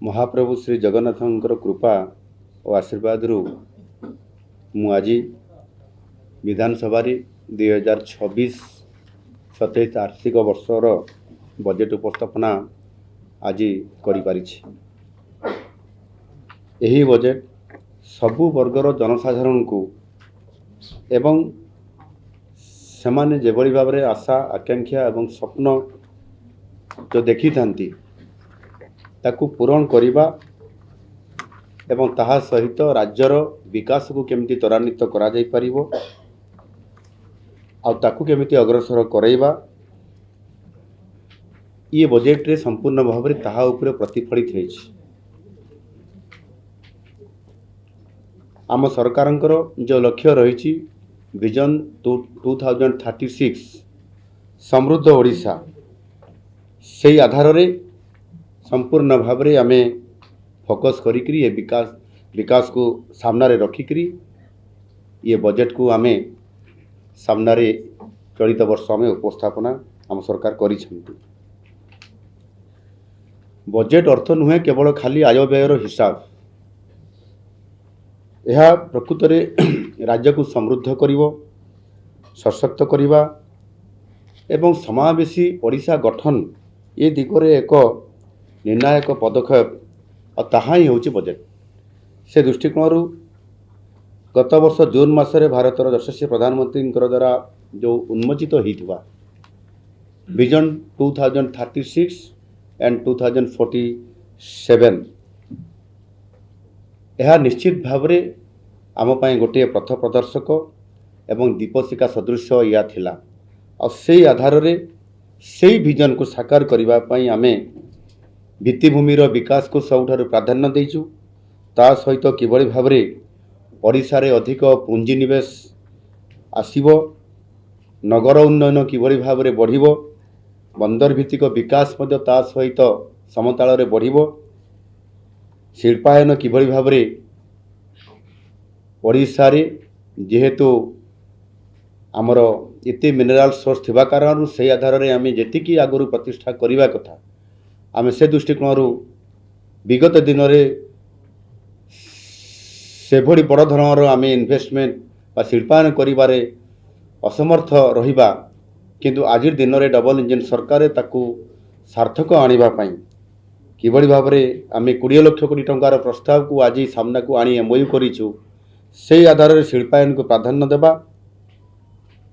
महाप्रभु श्री जगन्नाथंकर कृपा और आशीर्वाद मु आज विधानसभा 2026-27 आर्थिक वर्षर बजेट उपस्थापना आज यही बजेट सबु वर्गर जनसाधारण को एवं सेमाने जेभली भाव में आशा आकांक्षा एवं स्वप्न जो देखी थांती ताकू पूरण करिबा एवं ताहा सहित राज्यर विकास को केमिति त्वरान्वित करा जाई परिबो आ ताकू केमिति अग्रसर करैबा ये बजेट रे संपूर्ण भाव में ताहा उपरे प्रतिफलित होइछि। आम सरकारंकर जो लक्ष्य रही विजन 2036 समृद्ध ओडिशा से आधार रे संपूर्ण भाव में आमे फोकस करी ये विकास को सामना रे रखिकरी ये बजेट को आमे सामना रे चलित वर्ष में उपस्थापना आम सरकार करिसेंती। बजेट अर्थ नुहे केवल खाली आय व्ययर हिसाब, यह प्रकृत में राज्य को समृद्ध करिवो, सशक्त करिवा एवं समावेशी ओडिशा गठन ये दिगरे एक निर्णायक पदक्षेप और ताहा ही होची बजेट। से दृष्टिकोण गत वर्ष जून मासरे भारतर यशस्वी प्रधानमंत्री द्वारा जो उन्मोचित होता विजन 2036 एंड 2047 यह निश्चित भाव में आम पाई गोटे पथ प्रदर्शक एवं दीपशिखा सदृश या थिला और से आधार रे से विजन को साकार करबा पई आमे भित्तिभूमिर विकास को सबुठारु प्राधान्य देइछु। ता सहित किभଳି भाव में ओडिशा रे अधिक पुंजीनिवेश आसीबो, नगर उन्नयन किभଳି भाव में बढ़िबो, बंदर भित्तिक विकास मध्य ता सहित समताल रे बढ़िबो, शिल्पायन किभଳି भाव में ओडिशा रे जेहेतु आमर एते मिनराल सोर्स थिबा कारण से आधार रे आमे जेतिकी आगुरु प्रतिष्ठा करिवा कथा आमे से दृष्टिकोण विगत दिन में से भली बड़ धरणर आमे इन्वेस्टमेंट बा शिल्पायन करिबारे असमर्थ रहिबा, किंतु आज दिन में डबल इंजिन सरकार ताकू सार्थक आनिबा पई किभଳି भाव में आमे 20 लाख कोटी टंकार प्रस्ताव को आज सामना को आनी एमओयू करिछु। से आधार में शिल्पायन को प्राधान्य देबा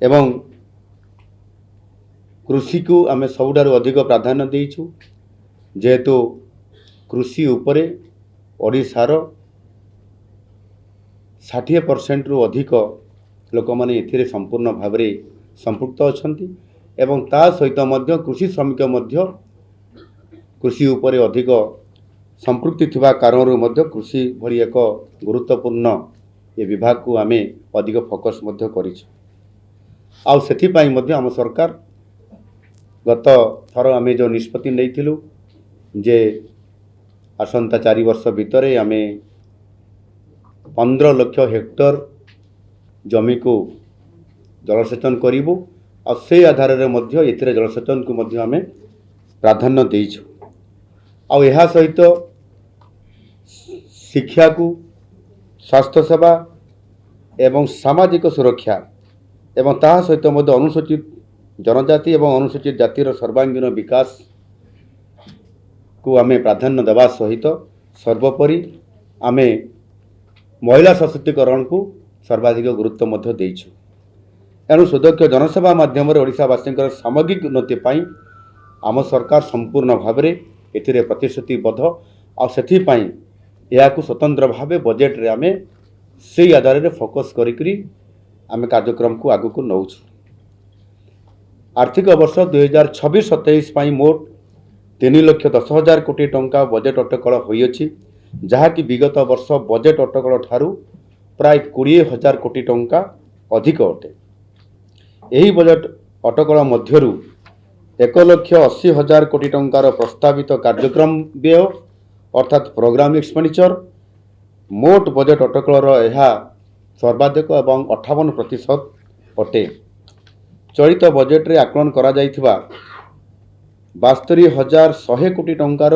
एवं कृषि को आमे सबुठारु अधिक प्राधान्य देइछु, जेहेतु कृषि उपरे ओडिशार 60% रु अधिक लोक माने एथिरे संपूर्ण भाव में संपृक्त अछंती एवं ता सहित मध्य कृषि श्रमिक मध्य कृषि उपरे अधिक संपृक्ति थिबा कारण मध्य कृषि भली एक गुरुत्वपूर्ण ये विभाग को आमे अधिक फोकस मध्य करिछु। आउ सेथि पई मध्य आम सरकार गत थर आमे जो निष्पत्ति नैथिलु जे आसंता 4 वर्ष भितर आमे 15 लाख हेक्टर जमी को जलसेचन करिबु और से आधार रे मध्य एथिरे जलसेचन को मध्य आमे प्राधान्य देइछु। आ यह सहित शिक्षा को, स्वास्थ्य सेवा एवं सामाजिक सुरक्षा एवं ता सहित मध्य अनुसूचित जनजाति एवं अनुसूचित जातिर सर्वांगीन विकास को आमे प्राधान्य देवा सहित सर्वोपरि आमे महिला सशक्तिकरण को सर्वाधिक गुरुत्व मध्य देइछु। एणु सुदक्ष जनसेवा माध्यम ओडिशावासी सामग्रिक उन्नति पाई आम सरकार संपूर्ण भाव में एथिरे प्रतिश्रुतिबद्ध और सेथि पाई या को स्वतंत्र भाव बजेट रे आमे से आधार रे फोकस करी आमे कार्यक्रम को आगु को नौछु। आर्थिक वर्ष 2026-27 पाई मोट 3,10,000 कोटी टंका बजेट अटकल होइछि, जहाँकि विगत वर्ष बजेट अटकल ठारू प्राय 20,000 कोटी टंका अधिक अटे। यही बजेट अटकल मध्यरु 1,80,000 कोटी टंकार प्रस्तावित कार्यक्रम व्यय अर्थात प्रोग्राम एक्सपेंडिचर मोट बजेट अटकलर यह सर्वाधिक एवं 58% अटे। चलित बजेट रे आकलन करा जाइथिबा 72,100 कोटी टंकार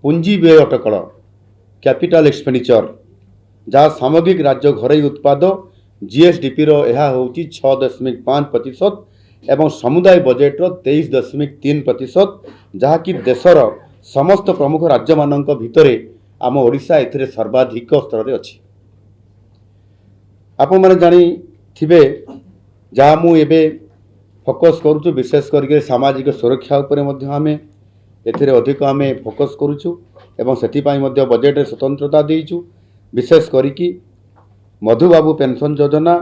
ପୁଞ୍ଜି ବ୍ୟୟ ଅଟକଳ କ୍ୟାପିଟାଲ ଏକ୍ସପେଣ୍ଡିଚର ଯାହା ସାମଗ୍ରିକ ରାଜ୍ୟ ଘରୋଇ ଉତ୍ପାଦ GSDPର ଏହା ହେଉଛି 6.5% ଏବଂ ସମୁଦାୟ ବଜେଟ୍ର 23.3%, ଯାହାକି ଦେଶର ସମସ୍ତ ପ୍ରମୁଖ ରାଜ୍ୟମାନଙ୍କ ଭିତରେ ଆମ ଓଡ଼ିଶା ଏଥିରେ ସର୍ବାଧିକ ସ୍ତରରେ ଅଛି। ଆପଣମାନେ ଜାଣିଥିବେ ଯାହା ମୁଁ ଏବେ ଫୋକସ୍ କରୁଛୁ, ବିଶେଷ କରିକି ସାମାଜିକ ସୁରକ୍ଷା ଉପରେ ମଧ୍ୟ ଆମେ ଏଥିରେ ଅଧିକ ଆମେ ଫୋକସ୍ କରୁଛୁ ଏବଂ ସେଥିପାଇଁ ମଧ୍ୟ ବଜେଟ୍ରେ ସ୍ୱତନ୍ତ୍ରତା ଦେଇଛୁ। ବିଶେଷ କରିକି ମଧୁବାବୁ ପେନ୍ସନ୍ ଯୋଜନା,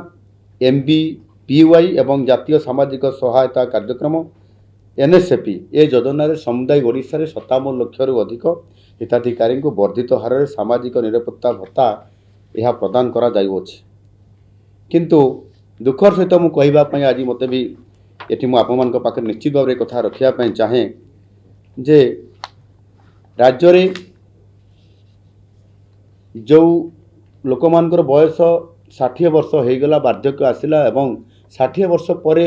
MBPY ଏବଂ ଜାତୀୟ ସାମାଜିକ ସହାୟତା କାର୍ଯ୍ୟକ୍ରମ NSAP ଏ ଯୋଜନାରେ ସମୁଦାୟ ଓଡ଼ିଶାରେ 57 ଲକ୍ଷରୁ ଅଧିକ ହିତାଧିକାରୀଙ୍କୁ ବର୍ଦ୍ଧିତ ହାରରେ ସାମାଜିକ ନିରାପତ୍ତା ଭତ୍ତା ଏହା ପ୍ରଦାନ କରାଯାଉଅଛି। କିନ୍ତୁ ଦୁଃଖର ସହିତ ମୁଁ କହିବା ପାଇଁ ଆଜି ମୋତେ ବି ଏଠି ମୁଁ ଆପଣମାନଙ୍କ ପାଖରେ ନିଶ୍ଚିତ ଭାବରେ କଥା ରଖିବା ପାଇଁ ଚାହେଁ ଯେ ରାଜ୍ୟରେ ଯେଉଁ ଲୋକମାନଙ୍କର ବୟସ 60 ବର୍ଷ ହୋଇଗଲା, ବାର୍ଦ୍ଧକ୍ୟ ଆସିଲା ଏବଂ 60 ବର୍ଷ ପରେ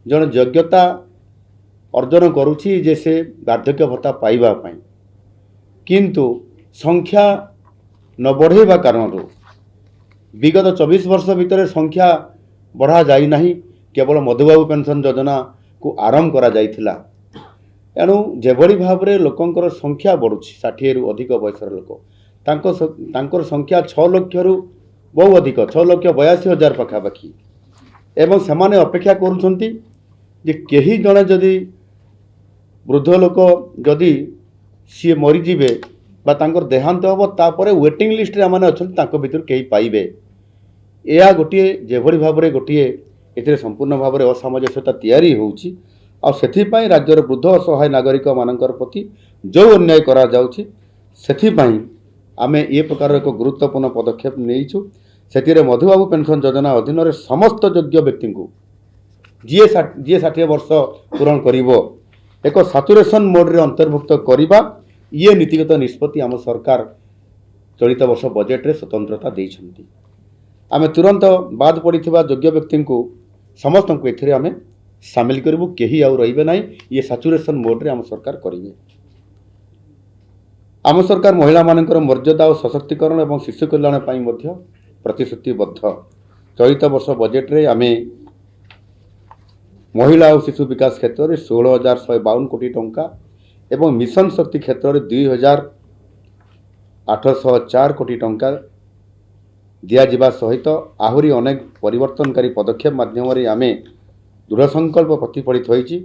ଜଣେ ଯୋଗ୍ୟତା ଅର୍ଜନ କରୁଛି ଯେ ସେ ବାର୍ଦ୍ଧକ୍ୟ ଭତ୍ତା ପାଇବା ପାଇଁ, କିନ୍ତୁ ସଂଖ୍ୟା ନ ବଢ଼ାଇବା କାରଣରୁ ବିଗତ 24 ବର୍ଷ ଭିତରେ ସଂଖ୍ୟା ବଢ଼ାଯାଇନାହିଁ, କେବଳ ମଧୁବାବୁ ପେନ୍ସନ୍ ଯୋଜନାକୁ ଆରମ୍ଭ କରାଯାଇଥିଲା। ଏଣୁ ଯେଭଳି ଭାବରେ ଲୋକଙ୍କର ସଂଖ୍ୟା ବଢ଼ୁଛି, 60ରୁ ଅଧିକ ବୟସର ଲୋକ, ତାଙ୍କର ସଂଖ୍ୟା 6 ଲକ୍ଷରୁ ବହୁ ଅଧିକ, 6,82,000 ପାଖାପାଖି, ଏବଂ ସେମାନେ ଅପେକ୍ଷା କରୁଛନ୍ତି ଯେ କେହି ଜଣେ ଯଦି ବୃଦ୍ଧ ଲୋକ ଯଦି ସିଏ ମରିଯିବେ ବା ତାଙ୍କର ଦେହାନ୍ତ ହେବ, ତାପରେ ୱେଟିଂ ଲିଷ୍ଟରେ ଏମାନେ ଅଛନ୍ତି, ତାଙ୍କ ଭିତରୁ କେହି ପାଇବେ। ଏହା ଗୋଟିଏ ଯେଭଳି ଭାବରେ ଗୋଟିଏ ଏଥିରେ ସମ୍ପୂର୍ଣ୍ଣ ଭାବରେ ଅସାମଞ୍ଜସ୍ୟତା ତିଆରି ହେଉଛି, ଆଉ ସେଥିପାଇଁ ରାଜ୍ୟର ବୃଦ୍ଧ ଅସହାୟ ନାଗରିକମାନଙ୍କର ପ୍ରତି ଯେଉଁ ଅନ୍ୟାୟ କରାଯାଉଛି, ସେଥିପାଇଁ ଆମେ ଏ ପ୍ରକାର ଏକ ଗୁରୁତ୍ୱପୂର୍ଣ୍ଣ ପଦକ୍ଷେପ ନେଇଛୁ। ସେଥିରେ ମଧୁବାବୁ ପେନ୍ସନ୍ ଯୋଜନା ଅଧୀନରେ ସମସ୍ତ ଯୋଗ୍ୟ ବ୍ୟକ୍ତିଙ୍କୁ ଯିଏ 60 ବର୍ଷ ପୂରଣ କରିବ ଏକ ସାଚୁରେସନ୍ ମୋଡ଼ରେ ଅନ୍ତର୍ଭୁକ୍ତ କରିବା, ଇଏ ନୀତିଗତ ନିଷ୍ପତ୍ତି ଆମ ସରକାର ଚଳିତ ବର୍ଷ ବଜେଟ୍ରେ ସ୍ୱତନ୍ତ୍ରତା ଦେଇଛନ୍ତି। ଆମେ ତୁରନ୍ତ ବାଦ ପଡ଼ିଥିବା ଯୋଗ୍ୟ ବ୍ୟକ୍ତିଙ୍କୁ ସମସ୍ତଙ୍କୁ ଏଥିରେ ଆମେ ସାମିଲ କରିବୁ, କେହି ଆଉ ରହିବେ ନାହିଁ। ଇଏ ସାଚୁରେସନ୍ ମୋଡ଼ରେ ଆମ ସରକାର କରିବେ। ଆମ ସରକାର ମହିଳାମାନଙ୍କର ମର୍ଯ୍ୟାଦା ଓ ସଶକ୍ତିକରଣ ଏବଂ ଶିଶୁ କଲ୍ୟାଣ ପାଇଁ ମଧ୍ୟ ପ୍ରତିଶ୍ରୁତିବଦ୍ଧ। ଚଳିତ ବର୍ଷ ବଜେଟ୍ରେ ଆମେ ମହିଳା ଓ ଶିଶୁ ବିକାଶ କ୍ଷେତ୍ରରେ 16,152 କୋଟି ଟଙ୍କା ଏବଂ ମିଶନ ଶକ୍ତି କ୍ଷେତ୍ରରେ 2,804 କୋଟି ଟଙ୍କା ଦିଆଯିବା ସହିତ ଆହୁରି ଅନେକ ପରିବର୍ତ୍ତନକାରୀ ପଦକ୍ଷେପ ମାଧ୍ୟମରେ ଆମେ ଦୃଢ଼ ସଂକଳ୍ପ ପ୍ରତିଫଳିତ ହୋଇଛି।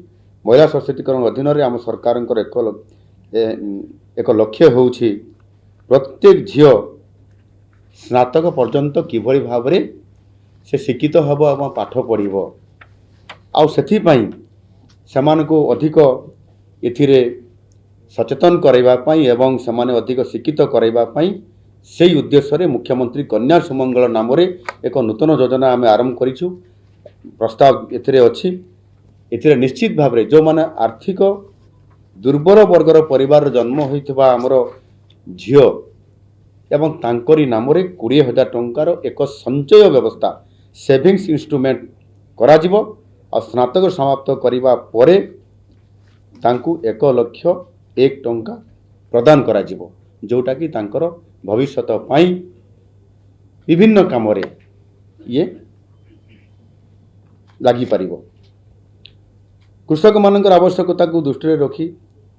ମହିଳା ସଶକ୍ତିକରଣ ଅଧୀନରେ ଆମ ସରକାରଙ୍କର ଏକ ଲକ୍ଷ୍ୟ ହେଉଛି ପ୍ରତ୍ୟେକ ଝିଅ ସ୍ନାତକ ପର୍ଯ୍ୟନ୍ତ କିଭଳି ଭାବରେ ସେ ଶିକ୍ଷିତ ହେବ ଏବଂ ପାଠ ପଢ଼ିବ, ଆଉ ସେଥିପାଇଁ ସେମାନଙ୍କୁ ଅଧିକ ଏଥିରେ ସଚେତନ କରାଇବା ପାଇଁ ଏବଂ ସେମାନେ ଅଧିକ ଶିକ୍ଷିତ କରାଇବା ପାଇଁ ସେହି ଉଦ୍ଦେଶ୍ୟରେ ମୁଖ୍ୟମନ୍ତ୍ରୀ କନ୍ୟା ସୁମଙ୍ଗଳ ନାମରେ ଏକ ନୂତନ ଯୋଜନା ଆମେ ଆରମ୍ଭ କରିଛୁ। ପ୍ରସ୍ତାବ ଏଥିରେ ଅଛି। ଏଥିରେ ନିଶ୍ଚିତ ଭାବରେ ଯେଉଁମାନେ ଆର୍ଥିକ ଦୁର୍ବଳ ବର୍ଗର ପରିବାରରେ ଜନ୍ମ ହୋଇଥିବା ଆମର ଝିଅ ଏବଂ ତାଙ୍କରି ନାମରେ 20,000 ଟଙ୍କାର ଏକ ସଞ୍ଚୟ ବ୍ୟବସ୍ଥା, ସେଭିଙ୍ଗସ୍ ଇନଷ୍ଟ୍ରୁମେଣ୍ଟ କରାଯିବ, ଆଉ ସ୍ନାତକ ସମାପ୍ତ କରିବା ପରେ ତାଙ୍କୁ 1,01,000 ଟଙ୍କା ପ୍ରଦାନ କରାଯିବ, ଯେଉଁଟାକି ତାଙ୍କର ଭବିଷ୍ୟତ ପାଇଁ ବିଭିନ୍ନ କାମରେ ଇଏ ଲାଗିପାରିବ। କୃଷକମାନଙ୍କର ଆବଶ୍ୟକତାକୁ ଦୃଷ୍ଟିରେ ରଖି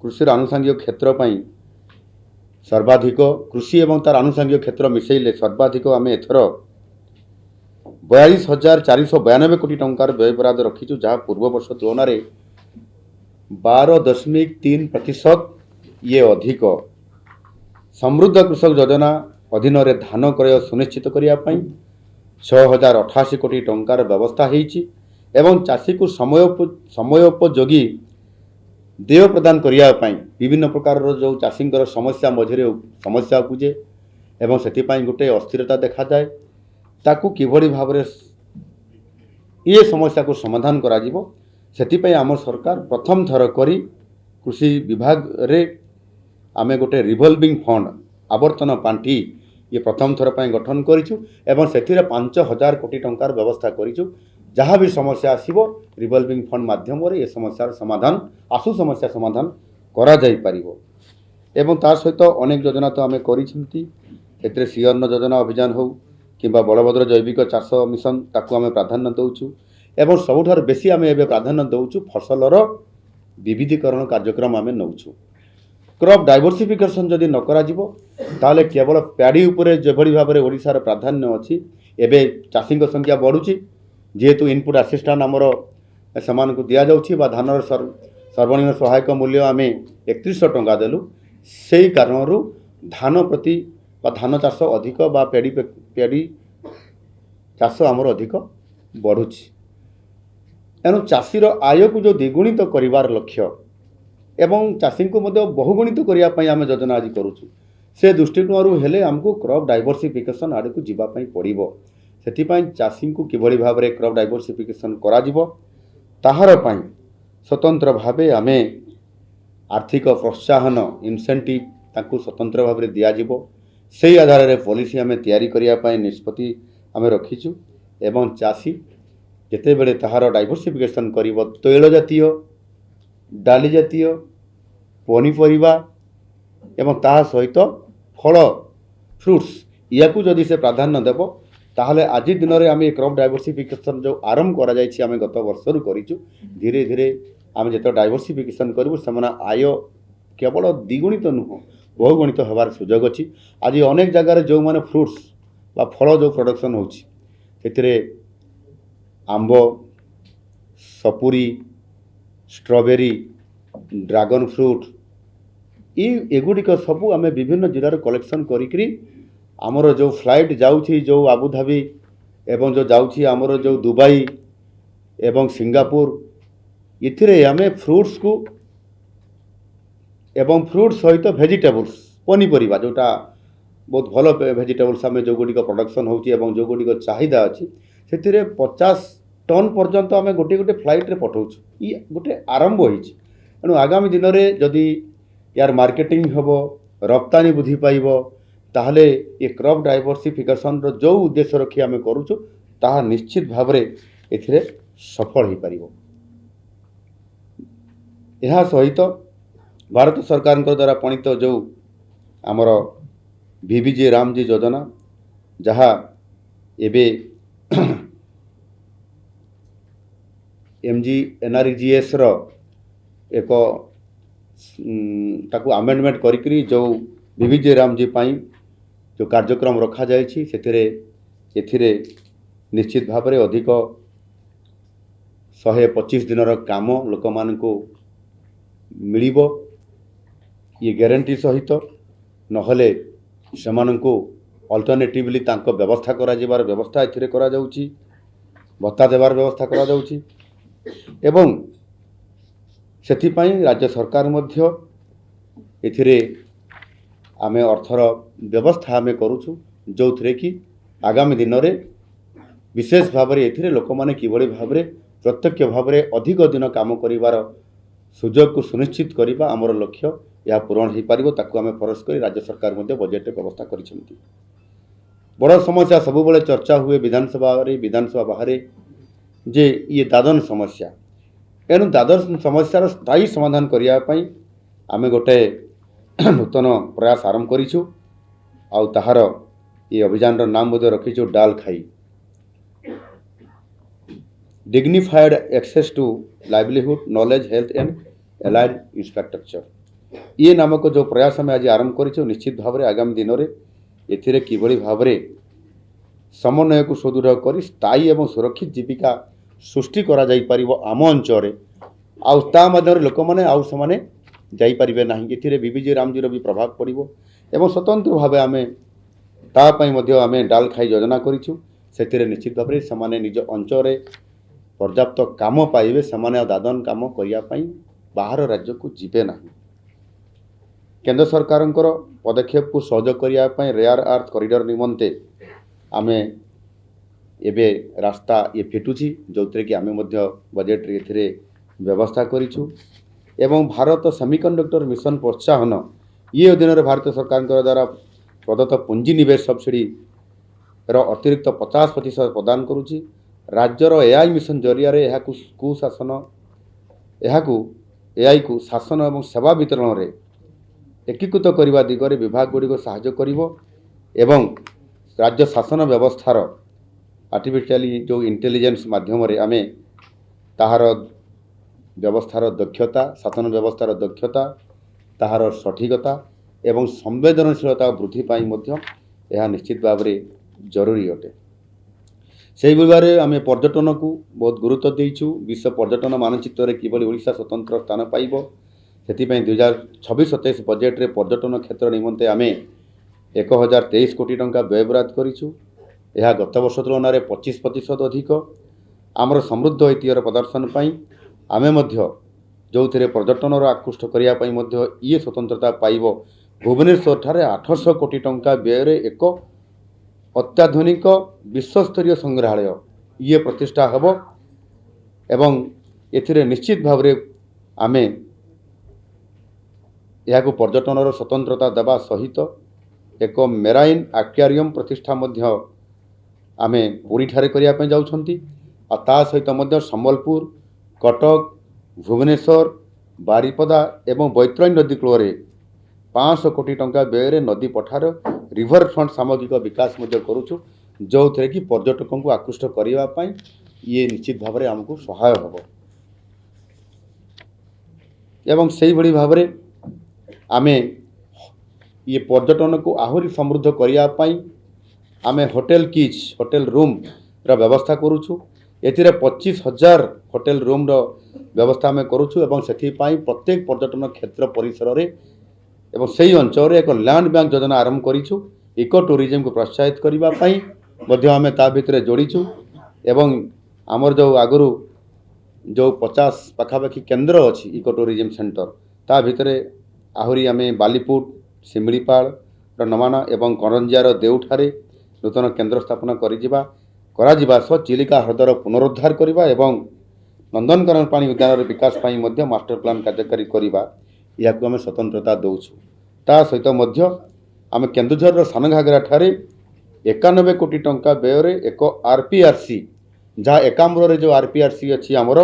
କୃଷିର ଆନୁଷଙ୍ଗିକ କ୍ଷେତ୍ର ପାଇଁ ସର୍ବାଧିକ, କୃଷି ଏବଂ ତାର ଆନୁଷଙ୍ଗିକ କ୍ଷେତ୍ର ମିଶାଇଲେ ସର୍ବାଧିକ ଆମେ ଏଥର 42,492 କୋଟି ଟଙ୍କାର ବ୍ୟୟବରାଦ ରଖିଛୁ, ଯାହା ପୂର୍ବବର୍ଷ ତୁଳନାରେ 12.3% ଇଏ ଅଧିକ। ସମୃଦ୍ଧ କୃଷକ ଯୋଜନା ଅଧୀନରେ ଧାନ କ୍ରୟ ସୁନିଶ୍ଚିତ କରିବା ପାଇଁ 6,088 କୋଟି ଟଙ୍କାର ବ୍ୟବସ୍ଥା ହୋଇଛି ଏବଂ ଚାଷୀକୁ ସମୟୋପଯୋଗୀ ଦେୟ ପ୍ରଦାନ କରିବା ପାଇଁ ବିଭିନ୍ନ ପ୍ରକାରର ଯେଉଁ ଚାଷୀଙ୍କର ସମସ୍ୟା ମଝିରେ ସମସ୍ୟା ଉପୁଜେ ଏବଂ ସେଥିପାଇଁ ଗୋଟିଏ ଅସ୍ଥିରତା ଦେଖାଯାଏ, ତାକୁ କିଭଳି ଭାବରେ ଏ ସମସ୍ୟାକୁ ସମାଧାନ କରାଯିବ, ସେଥିପାଇଁ ଆମ ସରକାର ପ୍ରଥମ ଥର କରି କୃଷି ବିଭାଗରେ ଆମେ ଗୋଟେ ରିଭଲ୍ଭିଂ ଫଣ୍ଡ, ଆବର୍ତ୍ତନ ପାଣ୍ଠି ଇଏ ପ୍ରଥମ ଥର ପାଇଁ ଗଠନ କରିଛୁ ଏବଂ ସେଥିରେ 5,000 କୋଟି ଟଙ୍କାର ବ୍ୟବସ୍ଥା କରିଛୁ। ଯାହା ବି ସମସ୍ୟା ଆସିବ ରିଭଲ୍ଭିଂ ଫଣ୍ଡ ମାଧ୍ୟମରେ ଏ ସମସ୍ୟାର ସମାଧାନ, ଆଶୁ ସମସ୍ୟା ସମାଧାନ କରାଯାଇପାରିବ। ଏବଂ ତା ସହିତ ଅନେକ ଯୋଜନା ତ ଆମେ କରିଛନ୍ତି। ସେଥିରେ ଶ୍ରୀଅନ୍ନ ଯୋଜନା ଅଭିଯାନ ହେଉ କିମ୍ବା ବଳଭଦ୍ର ଜୈବିକ ଚାଷ ମିଶନ ତାକୁ ଆମେ ପ୍ରାଧାନ୍ୟ ଦେଉଛୁ ଏବଂ ସବୁଠାରୁ ବେଶୀ ଆମେ ଏବେ ପ୍ରାଧାନ୍ୟ ଦେଉଛୁ ଫସଲର ବିବିଧୀକରଣ କାର୍ଯ୍ୟକ୍ରମ ଆମେ ନେଉଛୁ। କ୍ରପ୍ ଡାଇଭର୍ସିଫିକେସନ୍ ଯଦି ନ କରାଯିବ ତାହେଲେ କେବଳ ପ୍ୟାଡ଼ି ଉପରେ ଯେଭଳି ଭାବରେ ଓଡ଼ିଶାର ପ୍ରାଧାନ୍ୟ ଅଛି, ଏବେ ଚାଷୀଙ୍କ ସଂଖ୍ୟା ବଢ଼ୁଛି ଯେହେତୁ ଇନପୁଟ୍ ଆସିଷ୍ଟାଣ୍ଟ ଆମର ସେମାନଙ୍କୁ ଦିଆଯାଉଛି ବା ଧାନର ସର୍ବନିମ୍ନ ସହାୟକ ମୂଲ୍ୟ ଆମେ 3100 ଟଙ୍କା ଦେଲୁ। ସେହି କାରଣରୁ ଧାନ ପ୍ରତି ବା ଧାନ ଚାଷ ଅଧିକ ବା ପ୍ୟାଡ଼ି ଚାଷ ଆମର ଅଧିକ ବଢ଼ୁଛି। ଏଣୁ ଚାଷୀର ଆୟକୁ ଯେଉଁ ଦ୍ୱିଗୁଣିତ କରିବାର ଲକ୍ଷ୍ୟ ଏବଂ ଚାଷୀଙ୍କୁ ମଧ୍ୟ ବହୁଗୁଣିତ କରିବା ପାଇଁ ଆମେ ଯୋଜନା ଆଜି କରୁଛୁ, ସେ ଦୃଷ୍ଟିକୋଣରୁ ହେଲେ ଆମକୁ କ୍ରପ୍ ଡାଇଭର୍ସିଫିକେସନ୍ ଆଡ଼କୁ ଯିବା ପାଇଁ ପଡ଼ିବ। ସେଥିପାଇଁ ଚାଷୀଙ୍କୁ କିଭଳି ଭାବରେ କ୍ରପ୍ ଡାଇଭର୍ସିଫିକେସନ୍ କରାଯିବ ତାହାର ପାଇଁ ସ୍ୱତନ୍ତ୍ର ଭାବେ ଆମେ ଆର୍ଥିକ ପ୍ରୋତ୍ସାହନ ଇନସେଣ୍ଟିଭ୍ ତାଙ୍କୁ ସ୍ୱତନ୍ତ୍ର ଭାବରେ ଦିଆଯିବ। ସେହି ଆଧାରରେ ପଲିସି ଆମେ ତିଆରି କରିବା ପାଇଁ ନିଷ୍ପତ୍ତି ଆମେ ରଖିଛୁ ଏବଂ ଚାଷୀ ଯେତେବେଳେ ତାହାର ଡାଇଭର୍ସିଫିକେସନ୍ କରିବ ତୈଳ ଜାତୀୟ, ଡାଲି ଜାତୀୟ, ପନିପରିବା ଏବଂ ତାହା ସହିତ ଫଳ ଫ୍ରୁଟ୍ସ ୟାକୁ ଯଦି ସେ ପ୍ରାଧାନ୍ୟ ଦେବ ତାହେଲେ ଆଜି ଦିନରେ ଆମେ କ୍ରପ୍ ଡାଇଭର୍ସିଫିକେସନ୍ ଯେଉଁ ଆରମ୍ଭ କରାଯାଇଛି ଆମେ ଗତ ବର୍ଷରୁ କରିଛୁ, ଧୀରେ ଧୀରେ ଆମେ ଯେତେବେଳେ ଡାଇଭର୍ସିଫିକେସନ୍ କରିବୁ ସେମାନେ ଆୟ କେବଳ ଦ୍ୱିଗୁଣିତ ନୁହଁ ବହୁଗୁଣିତ ହେବାର ସୁଯୋଗ ଅଛି। ଆଜି ଅନେକ ଜାଗାରେ ଯେଉଁମାନେ ଫ୍ରୁଟ୍ସ ବା ଫଳ ଯେଉଁ ପ୍ରଡକ୍ସନ୍ ହେଉଛି ସେଥିରେ ଆମ୍ବ, ସପୁରୀ, ଷ୍ଟ୍ରବେରୀ, ଡ୍ରାଗନ୍ ଫ୍ରୁଟ୍ ଏଗୁଡ଼ିକ ସବୁ ଆମେ ବିଭିନ୍ନ ଜିଲ୍ଲାରୁ କଲେକ୍ସନ୍ କରିକିରି ଆମର ଯେଉଁ ଫ୍ଲାଇଟ୍ ଯାଉଛି ଯେଉଁ ଆବୁଧାବି ଏବଂ ଯେଉଁ ଯାଉଛି ଆମର ଯେଉଁ ଦୁବାଇ ଏବଂ ସିଙ୍ଗାପୁର ଏଥିରେ ଆମେ ଫ୍ରୁଟ୍ସକୁ ଏବଂ ଫ୍ରୁଟ୍ ସହିତ ଭେଜିଟେବୁଲ୍ସ ପନିପରିବା ଯେଉଁଟା ବହୁତ ଭଲ ଭେଜିଟେବୁଲ୍ସ ଆମେ ଯେଉଁଗୁଡ଼ିକ ପ୍ରଡକ୍ସନ୍ ହେଉଛି ଏବଂ ଯେଉଁଗୁଡ଼ିକ ଚାହିଦା ଅଛି ସେଥିରେ 50 ଟନ୍ ପର୍ଯ୍ୟନ୍ତ ଆମେ ଗୋଟିଏ ଗୋଟିଏ ଫ୍ଲାଇଟ୍ରେ ପଠାଉଛୁ। ଇଏ ଗୋଟେ ଆରମ୍ଭ ହୋଇଛି। ତେଣୁ ଆଗାମୀ ଦିନରେ ଯଦି ୟାର ମାର୍କେଟିଂ ହେବ, ରପ୍ତାନି ବୃଦ୍ଧି ପାଇବ ତାହେଲେ ଏ କ୍ରପ୍ ଡାଇଭର୍ସିଫିକେସନ୍ର ଯେଉଁ ଉଦ୍ଦେଶ୍ୟ ରଖି ଆମେ କରୁଛୁ ତାହା ନିଶ୍ଚିତ ଭାବରେ ଏଥିରେ ସଫଳ ହୋଇପାରିବ। ଏହା ସହିତ ଭାରତ ସରକାରଙ୍କ ଦ୍ୱାରା ପ୍ରଣୀତ ଯେଉଁ ଆମର VBG ରାମଜୀ ଯୋଜନା ଯାହା ଏବେ MGNREGSର ଏକ ତାକୁ ଆମେଣ୍ଡମେଣ୍ଟ କରିକିରି ଯେଉଁ VBG ରାମଜୀ ପାଇଁ ଯେଉଁ କାର୍ଯ୍ୟକ୍ରମ ରଖାଯାଇଛି ଏଥିରେ ନିଶ୍ଚିତ ଭାବରେ ଅଧିକ 125 ଦିନର କାମ ଲୋକମାନଙ୍କୁ ମିଳିବ। ଇଏ ଗ୍ୟାରେଣ୍ଟି ସହିତ ନହେଲେ ସେମାନଙ୍କୁ ଅଲ୍ଟରନେଟିଭଲି ତାଙ୍କ ବ୍ୟବସ୍ଥା କରାଯିବାର ବ୍ୟବସ୍ଥା ଏଥିରେ କରାଯାଉଛି, ଭତ୍ତା ଦେବାର ବ୍ୟବସ୍ଥା କରାଯାଉଛି ଏବଂ ସେଥିପାଇଁ ରାଜ୍ୟ ସରକାର ମଧ୍ୟ ଏଥିରେ ଆମେ ଅର୍ଥର ବ୍ୟବସ୍ଥା ଆମେ କରୁଛୁ ଯେଉଁଥିରେ କି ଆଗାମୀ ଦିନରେ ବିଶେଷ ଭାବରେ ଏଥିରେ ଲୋକମାନେ କିଭଳି ଭାବରେ ପ୍ରତ୍ୟକ୍ଷ ଭାବରେ ଅଧିକ ଦିନ କାମ କରିବାର ସୁଯୋଗକୁ ସୁନିଶ୍ଚିତ କରିବା ଆମର ଲକ୍ଷ୍ୟ। ଏହା ପୂରଣ ହୋଇପାରିବ ତାକୁ ଆମେ ଫରସ କରି ରାଜ୍ୟ ସରକାର ମଧ୍ୟ ବଜେଟରେ ବ୍ୟବସ୍ଥା କରିଛନ୍ତି। ବଡ଼ ସମସ୍ୟା ସବୁବେଳେ ଚର୍ଚ୍ଚା ହୁଏ ବିଧାନସଭା ବାହାରେ ଯେ ଇଏ ଦାଦନ ସମସ୍ୟା। ଏଣୁ ଦାଦନ ସମସ୍ୟାର ସ୍ଥାୟୀ ସମାଧାନ କରିବା ପାଇଁ ଆମେ ଗୋଟେ ନୂତନ ପ୍ରୟାସ ଆରମ୍ଭ କରିଛୁ ଆଉ ତାହାର ଏ ଅଭିଯାନର ନାମ ମଧ୍ୟ ରଖିଛୁ ଡାଲ ଖାଇ, dignified access to livelihood, knowledge, health and allied infrastructure। ये नामक जो प्रयास आम आज आरंभ कर निश्चित भाव में आगामी दिन में एथिरे किभली भाव समन्वय को सुदृढ़ कर स्थायी एवं सुरक्षित जीविका सृष्टि करा जाई परिबो आम अंचल आउ लोक मैंने आउ से जापारे ना। ये VBG रामजीर भी प्रभाव पड़ो एवं स्वतंत्र भाव आम तामें डाल खाई योजना करूँ। से निश्चित भाव से निज अंचल पर्याप्त काम पाइबे, से दादन काम करने बाहर राज्य को जीवे ना। केंद्र सरकार पदक्षेप को सहयोग करने रेयर अर्थ कॉरिडोर निमंते आमे एबे रास्ता ये फिटुची जो कि आमे मध्य बजेट रे व्यवस्था करिछु एवं भारत सेमीकंडक्टर मिशन प्रोत्साहन ये अधीन भारत सरकार द्वारा प्रदत्त पुंजी निवेश सब्सिडी अतिरिक्त 50% प्रदान करुची। राज्यर AI मिशन जरिया एआई को शासन और सेवा वितरण में एकीकृत करने दिगरे विभाग गुड़िक साहाय्य करिवो एवं राज्य शासन व्यवस्थार आर्टिफिशियली जो इंटेलिजेंस माध्यम आम ताहार व्यवस्थार दक्षता शासन व्यवस्थार दक्षता ताहार सठिकता एवं संवेदनशीलता वृद्धि पाई मध्य यह निश्चित भाव में जरूरी अटे। से भाव आम पर्यटन को बहुत गुरुत्व देइछु। विश्व पर्यटन मानचित्र किभली ओडिशा स्वतंत्र स्थान पाइब से 2026-27 बजेट रे पर्यटन क्षेत्र निमंते आम 1023 कोटी टंका व्ययबराद करिछु। यह गत वर्ष तुलन में 25% अधिक। आमर समृद्ध ऐतिह्यर प्रदर्शन पाई आमे मध्य जो थे पर्यटन आकृष्ट करने ये स्वतंत्रता पाइब भुवनेश्वर ठारे 800 कोटी टंका व्यय एक अत्याधुनिक विश्वस्तरीय संग्रहालय ये प्रतिष्ठा हब एवं एथिरे निश्चित भाव में आमे यह पर्यटन स्वतंत्रता देवा सहित एक मेराइन एक्वेरियम प्रतिष्ठा मध्य आमे पुरी ठारे करिया पे जाउछंती आ ता सहित मध्य संबलपुर कटक भुवनेश्वर बारिपदा एवं बैतरणी नदी कूल 500 कोटी टंका व्यय नदी पठार रिवर फ्रंट सामग्रिक विकास करुचु जो थे कि पर्यटकों को आकृष्ट करने ये निश्चित भाव में आमको सहाय हम एवं से ही भाव में आम ये पर्यटन को आहरी समृद्ध करने आम होटेल किच होटेल रूम रा व्यवस्था करुचु। एथिरे 25,000 होटेल रूम रो व्यवस्था आम करुचु एवं सेथिपाई प्रत्येक पर्यटन क्षेत्र परिसर रे एवं से ही अंचल एक लैंड बैंक योजना आरंभ करिछु। इको टूरिज्म को प्रोत्साहित करने आम ता भितर जोड़ीचु एवं आमर जो आगु जो 50 पाखापाखि केन्द्र अच्छी इको टूरिज्म सेंटर ता भितर आहरी आम बालीपुर शिमिलीपाल नमाना एवं करंजियार देउठारे नूतन केन्द्र स्थापना करा सह चिलिका ह्रदर पुनरुद्धार करवा एवं नंदनकानन प्राणी उद्यान विकास पाई मध्य मास्टर प्लान कार्यकारी करवा या आम स्वतंत्रता दौचु। ता सहित मध्य आम केन्दुझर सानघागरा ठारे 91 कोटी टंका व्यय एक आरपीआरसी जहाँ एकाम्र जो आरपीआरसी अच्छी आमर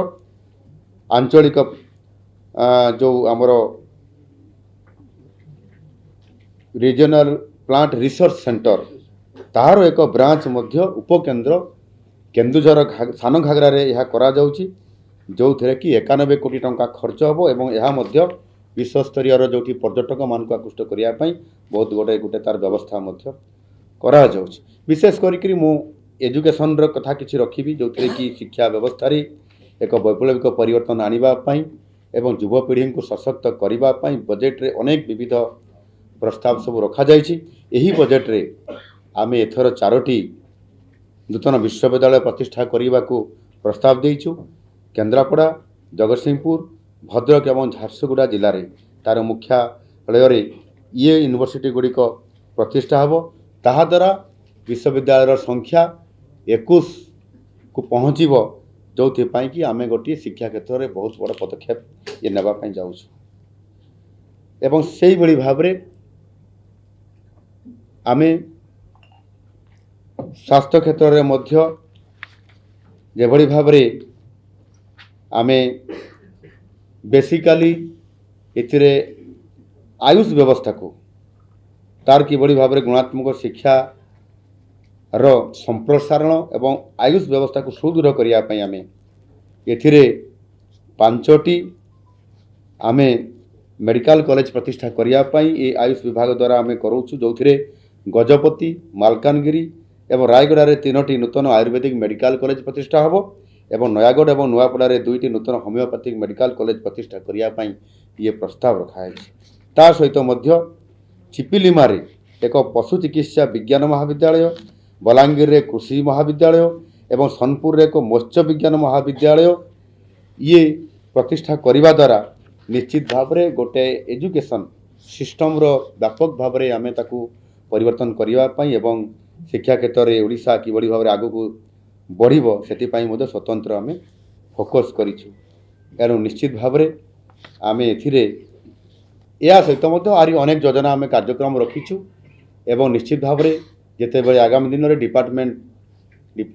आंचलिक जो आमर रीजनल प्लांट रिसर्च सेंटर तार एक ब्रांच मध्य उपकेन्द्र केन्दुझर सानघागरा रे यह करा जाउची जो थे कि 91 कोटी टंका खर्च हम एवं यह मध्य विश्वस्तरीय जो पर्यटक मान को आकृष्ट करने बहुत गोटे तार व्यवस्था मध्य करा जाउची। विशेष करी मु एजुकेशन कथा किसी रखी जो थे कि शिक्षा व्यवस्था रे एक वैप्लविक परिवर्तन आनिबा एवं युवपीढ़ी को सशक्त करने बजेट रे अनेक विविध प्रस्ताव सब रखा जाइछि। एही बजेट रे आमे एथर 4टी नूतन विश्वविद्यालय प्रतिष्ठा करने को प्रस्ताव देइछु। केन्द्रापड़ा जगतसिंहपुर भद्रक एवं झारसुगुड़ा जिले में तार मुख्यालय ये यूनिवर्सिटी गुड़िक प्रतिष्ठा हम ताहा द्वारा विश्वविद्यालय संख्या 21 को पहुँचब जो कि आम गोटे शिक्षा क्षेत्र में बहुत बड़ पदक्षेप ये नापी जाऊँ एवं से ही भाव में आम स्वास्थ्य क्षेत्र में मध्य जेभली भाव में आम बेसिकाली इथिरे आयुष व्यवस्था को तार किभली भाव में गुणात्मक शिक्षा रो संप्रसारण एवं आयुष व्यवस्था को सुदृढ़ करने आम एथिरे 5टी आम मेडिकल कॉलेज प्रतिष्ठा करने ये आयुष विभाग द्वारा आम करूँ जो थे गजपति मालकानगिरी एवं रायगड़ा रे 3टी नूतन आयुर्वेदिक मेडिकल कॉलेज प्रतिष्ठा हम एवं नयागढ़ और नुआपड़ा 2टी नूतन होमियोपैथिक मेडिकल कॉलेज प्रतिष्ठा करने ये प्रस्ताव रखाई। ता सहित मध्य चिपिलिमारे एक पशु चिकित्सा विज्ञान महाविद्यालय बलांगीर रे कृषि महाविद्यालय एवं सोनपुर रे एक मत्स्य विज्ञान महाविद्यालय ये प्रतिष्ठा करने द्वारा निश्चित भाव में गोटे एजुकेशन सिस्टम रो व्यापक भाव में आम ताकू परिवर्तन करने एवं शिक्षा क्षेत्र में ओडिशा किभली भाव में आगू बढ़िबो सेतिपाई मध्य स्वतंत्र आम फोकस करिछु। एणु निश्चित भाव में आम एथिरे या सहित आरी अनेक योजना आम कार्यक्रम रखीचु एवं निश्चित भाव में जिते बड़े आगामी दिन में डिपार्टमेंट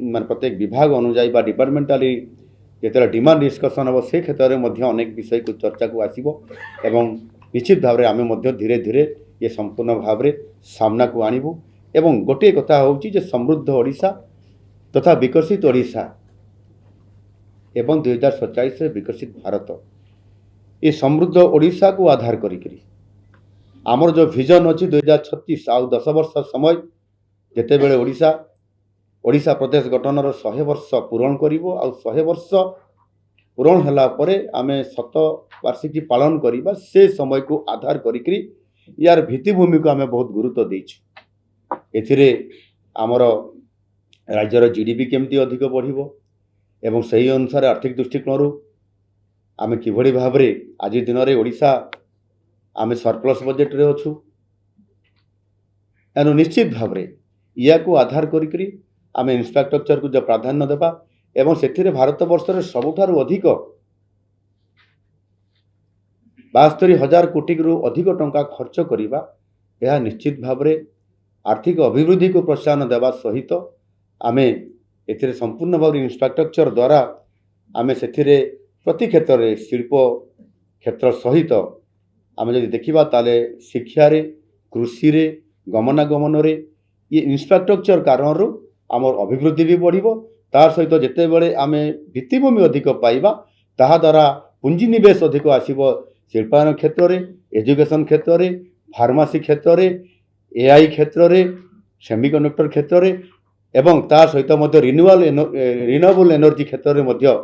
मान प्रत्येक विभाग अनुजाई बा डिपार्टमेंटाली जिते डिमांड डिस्कसन हम से क्षेत्र में अनेक विषय को चर्चा को आसीबो एवं निश्चित भाव में आम धीरे धीरे ये संपूर्ण भाव में सामना को आणबू एवं गोटे कथा हूँ समृद्ध ओडिशा तथा विकसित ओडिशा एवं 2047 विकसित भारत ये समृद्ध ओडिशा को आधार करी आमर जो विजन अच्छी 2036 आउ 10 वर्ष समय जिते बड़े ओडिशा प्रदेश गठनर 100 वर्ष पूरण करिवो आउ 100 वर्ष पूरण होला परे आमे शत वार्षिकी पालन करिबा से समय को आधार करी यार भित्तिभूमि को आमे बहुत गुरुत्व देइछु एथिरे आमर राज्यर जीडीपी केमती अधिक बढ़िबो एवं सही अनुसार आर्थिक दृष्टिकोण आमे किभଳି भाबरे आज दिन रे ओडिशा आमे सरप्लस बजेट रे अछु एनु निश्चित भाबरे या को आधार करी आमे इंफ्रास्ट्रक्चर को जो प्राधान्य देबा एवं सेथिरे भारत वर्ष रे सबुठारु अधिक 72,000 कोटी रु अधिक टंका खर्च करिबा यह निश्चित भाबरे आर्थिक अभिवृद्धि को प्रोत्साहन देवा सहित आमे एथिरे संपूर्ण भाव इंफ्रास्ट्रक्चर द्वारा आमे सेथिरे प्रति क्षेत्र रे शिल्प क्षेत्र सहित आमे जदि देखिबा ताले शिक्षा रे कृषि रे गमनागमन रे ये इंफ्रास्ट्रक्चर कारण आमर अभिवृद्धि भी बढ़िबो तार सहित जेते बेले आमे भित्तिभूमि अधिक पाइबा ताहा द्वारा पुंजीनिवेश अधिक आसीबो शिल्पायन क्षेत्र रे एजुकेशन क्षेत्र रे फार्मासी क्षेत्र रे एआई क्षेत्र रे सेमिकंडक्टर क्षेत्र रे एवं तार सहित मध्य रिन्यूएबल एनर्जी क्षेत्र रे मध्य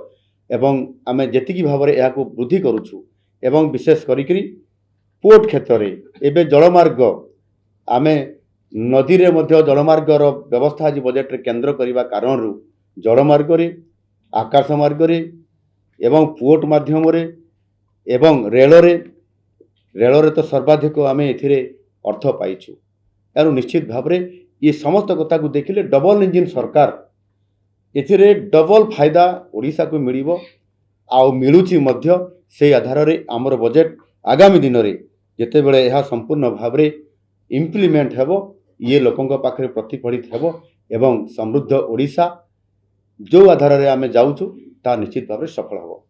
एवं आमे जेतिकी भाव में यहाँ वृद्धि करुछु एवं विशेष करी पोर्ट क्षेत्र रे एबे जलमार्ग आमे नदी रे मध्य जलमार्गर व्यवस्था आज बजेट रे केंद्र करने कारण जलमार्ग रे आकाश मार्ग रे एवं पोर्ट माध्यम रे एवं रेल रे तो सर्वाधिक आमे एथिरे अर्थ पाइछु एनु निश्चित भाव में ये समस्त कथा को देखिले डबल इंजिन सरकार एथिरे डबल फायदा ओडिशा को मिलिबो आउ मिलुची मध्य से आधार रे आमर बजेट आगामी दिन रे जेते बेले यह संपूर्ण भाव में इम्प्लीमेंट हेबो ये लोकंक पाखरे प्रतिफलित हेबो एवं समृद्ध ओडिशा जो आधार रे आमे जाउछु ता निश्चित भाव में सफल हेबो।